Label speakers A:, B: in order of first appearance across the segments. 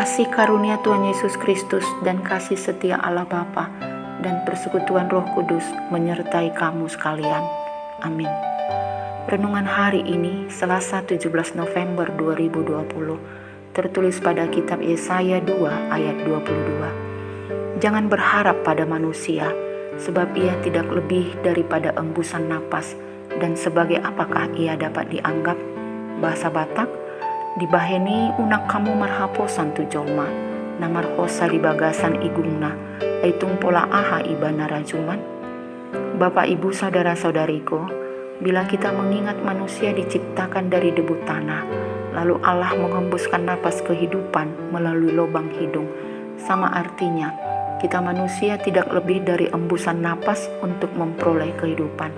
A: Kasih karunia Tuhan Yesus Kristus dan kasih setia Allah Bapa dan persekutuan Roh Kudus menyertai kamu sekalian. Amin. Renungan hari ini Selasa 17 November 2020 tertulis pada kitab Yesaya 2 ayat 22. Jangan berharap pada manusia, sebab ia tidak lebih daripada embusan napas, dan sebagai apakah ia dapat dianggap? Bahasa Batak, dibaheni unak kamu marhaposan tu jolma, namar hosa di bagasan igungna, aitung pola aha ibana rajuman. Bapak ibu saudara-saudariku, bila kita mengingat manusia diciptakan dari debu tanah, lalu Allah menghembuskan napas kehidupan melalui lubang hidung, sama artinya kita manusia tidak lebih dari embusan napas untuk memperoleh kehidupan.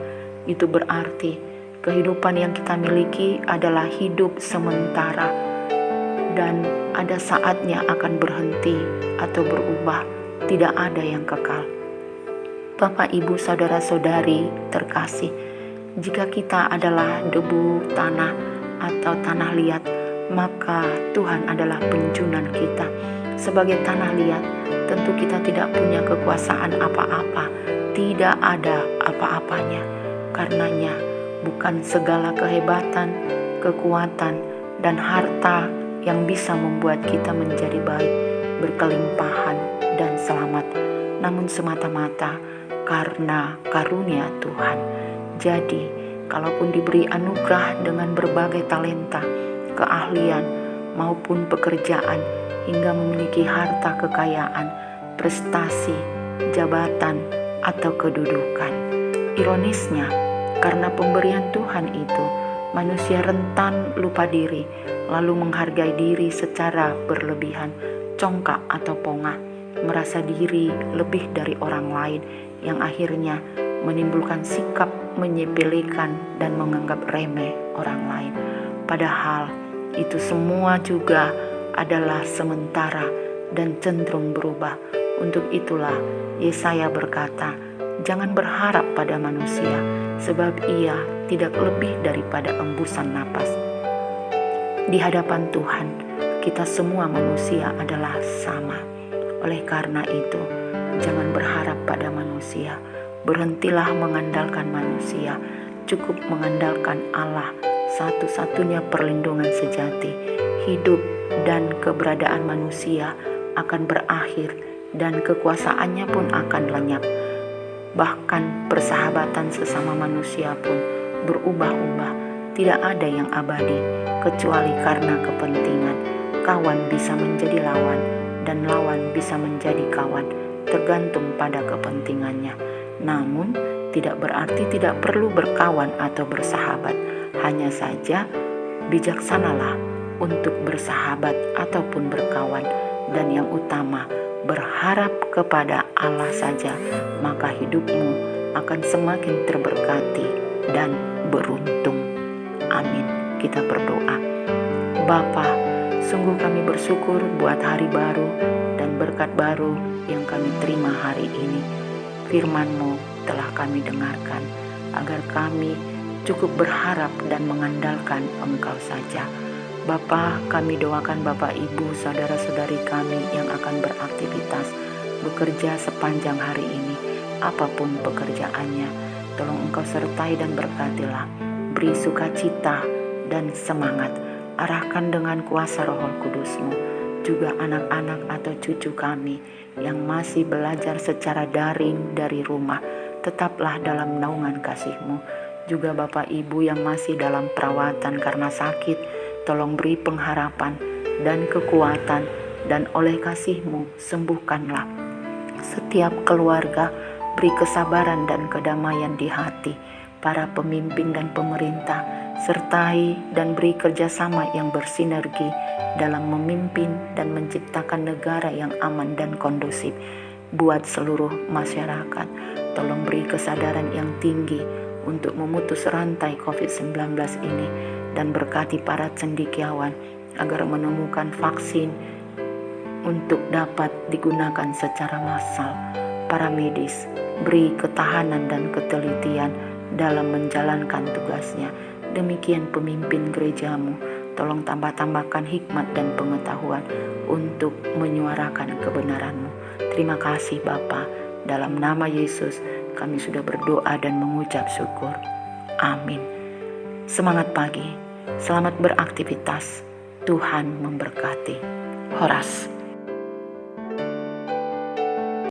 A: Itu berarti kehidupan yang kita miliki adalah hidup sementara dan ada saatnya akan berhenti atau berubah, tidak ada yang kekal. Bapak, Ibu, Saudara-saudari terkasih, jika kita adalah debu tanah atau tanah liat, maka Tuhan adalah penjunan kita. Sebagai tanah liat, tentu kita tidak punya kekuasaan apa-apa, tidak ada apa-apanya. Karenanya, bukan segala kehebatan, kekuatan, dan harta yang bisa membuat kita menjadi baik, berkelimpahan, dan selamat, namun semata-mata karena karunia Tuhan. Jadi, kalaupun diberi anugerah dengan berbagai talenta, keahlian, maupun pekerjaan, hingga memiliki harta kekayaan, prestasi, jabatan, atau kedudukan. Ironisnya, karena pemberian Tuhan itu, manusia rentan lupa diri, lalu menghargai diri secara berlebihan, congkak atau pongah, merasa diri lebih dari orang lain, yang akhirnya menimbulkan sikap menyepelekan dan menganggap remeh orang lain. Padahal itu semua juga adalah sementara dan cenderung berubah. Untuk itulah Yesaya berkata, jangan berharap pada manusia, sebab ia tidak lebih daripada embusan napas. Di hadapan Tuhan, kita semua manusia adalah sama. Oleh karena itu, jangan berharap pada manusia. Berhentilah mengandalkan manusia. Cukup mengandalkan Allah, satu-satunya perlindungan sejati. Hidup dan keberadaan manusia akan berakhir dan kekuasaannya pun akan lenyap. Bahkan persahabatan sesama manusia pun berubah-ubah. Tidak ada yang abadi kecuali karena kepentingan. Kawan bisa menjadi lawan dan lawan bisa menjadi kawan, tergantung pada kepentingannya. Namun tidak berarti tidak perlu berkawan atau bersahabat. Hanya saja bijaksanalah untuk bersahabat ataupun berkawan, dan yang utama berharap kepada Allah saja, maka hidupmu akan semakin terberkati dan beruntung. Amin. Kita berdoa. Bapa, sungguh kami bersyukur buat hari baru dan berkat baru yang kami terima hari ini. Firman-Mu telah kami dengarkan, agar kami cukup berharap dan mengandalkan Engkau saja. Bapa, kami doakan Bapak, Ibu, saudara-saudari kami yang akan beraktivitas, bekerja sepanjang hari ini, apapun pekerjaannya. Tolong Engkau sertai dan berkatilah, beri sukacita dan semangat, arahkan dengan kuasa Roh Kudus-Mu. Juga anak-anak atau cucu kami yang masih belajar secara daring dari rumah, tetaplah dalam naungan kasih-Mu. Juga Bapak Ibu yang masih dalam perawatan karena sakit, tolong beri pengharapan dan kekuatan, dan oleh kasih-Mu sembuhkanlah setiap keluarga, beri kesabaran dan kedamaian di hati para pemimpin dan pemerintah, sertai dan beri kerjasama yang bersinergi dalam memimpin dan menciptakan negara yang aman dan kondusif buat seluruh masyarakat. Tolong beri kesadaran yang tinggi untuk memutus rantai COVID-19 ini, dan berkati para cendekiawan agar menemukan vaksin untuk dapat digunakan secara massal. Para medis, beri ketahanan dan ketelitian dalam menjalankan tugasnya. Demikian pemimpin gereja-Mu, tolong tambahkan hikmat dan pengetahuan untuk menyuarakan kebenaran-Mu. Terima kasih Bapa, dalam nama Yesus kami sudah berdoa dan mengucap syukur. Amin. Semangat pagi, selamat beraktivitas, Tuhan memberkati. Horas.